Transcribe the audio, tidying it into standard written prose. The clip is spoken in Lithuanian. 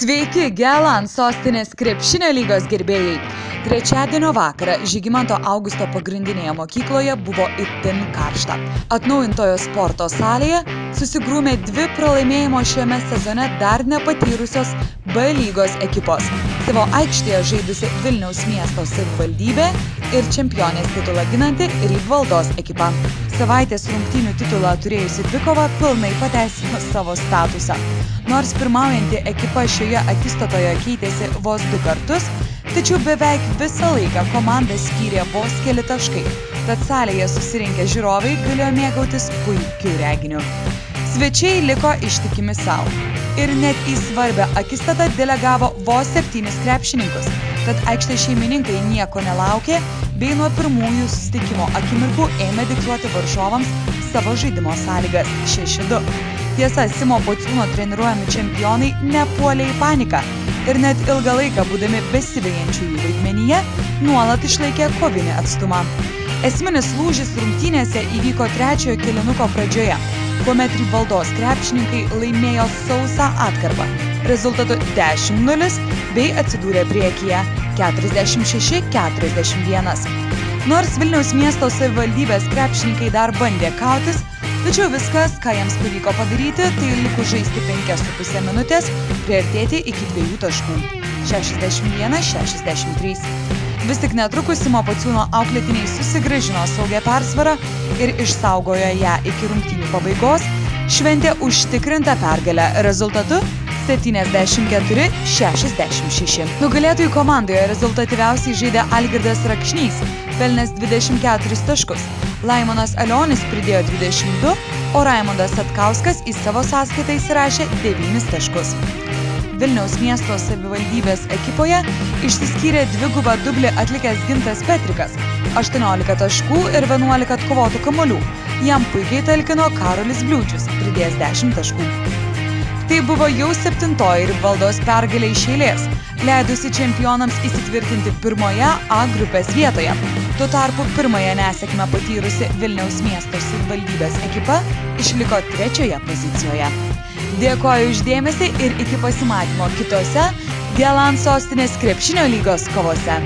Sveiki, Gelan sostinės krepšinio lygos gerbėjai. Trečiadienio vakarą Žygimanto Augusto pagrindinėje mokykloje buvo itin karšta. Atnaujintojo sporto salėje susigrūmė dvi pralaimėjimo šiame sezone dar nepatyrusios B lygos ekipos. Savo aikštėje žaidusi Vilniaus miesto savivaldybė ir čempionės titulą ginanti Rybvaldos ekipa. Savaitės rungtynių titulą turėjusi dvikova pilnai pateisino savo statusą. Nors pirmaujanti ekipa šioje akistatoje keitėsi vos 2 kartus, tačiau beveik visą laiką komanda skyrė vos keli taškai, tad salėje susirinkę žiūrovai galėjo mėgautis puikiu reginiu. Svečiai liko ištikimi savo ir net į svarbią akistatą delegavo vos 7 krepšininkus, tad aikštės šeimininkai nieko nelaukė bei nuo pirmųjų susitikimo akimirkų ėmė diktuoti varžovams savo žaidimo sąlygas 6-2. Tiesa, Simo Pociūno treniruojami čempionai nepuolė į paniką ir net ilgą laiką būdami besivejančiųjų vaidmenyje nuolat išlaikė kovinį atstumą. Esminis lūžis rungtynėse įvyko trečiojo kėlinuko pradžioje, kuomet Rybvaldos krepšininkai laimėjo sausą atkarpą rezultatu 10-0 bei atsidūrė priekyje 46-41. Nors Vilniaus miesto savivaldybės krepšininkai dar bandė kautis, tačiau viskas, ką jiems pavyko padaryti, tai likus žaisti 5,5 minutės, priartėti iki 2 taškų – 61-63. Vis tik netrukus Simo Pociūno auklėtiniai susigrąžino saugią persvarą ir išsaugojo ją iki rungtynių pabaigos, šventė užtikrintą pergalę rezultatu 74-66. Nugalėtojų komandoje rezultatyviausiai žaidė Algirdas Rakšnys, pelnęs 24 taškus. Laimonas Alionis pridėjo 22, o Raimondas Satkauskas į savo sąskaitą įsirašė 9 taškus. Vilniaus miesto savivaldybės ekipoje išsiskyrė dvigubą dublį atlikęs Gintas Petrikas – 18 taškų ir 11 atkovotų kamuolių. Jam puikiai talkino Karolis Bliūčius, pridėjęs 10 taškų. Tai buvo jau 7-oji Rybvaldos pergalė iš eilės, leidusi čempionams įsitvirtinti pirmoje A grupės vietoje. Tuo tarpu pirmąją nesėkmę patyrusi Vilniaus miesto savivaldybės ekipa išliko 3-oje pozicijoje. Dėkoju už dėmesį ir iki pasimatymo kitose Gelan sostinės krepšinio lygos kovose.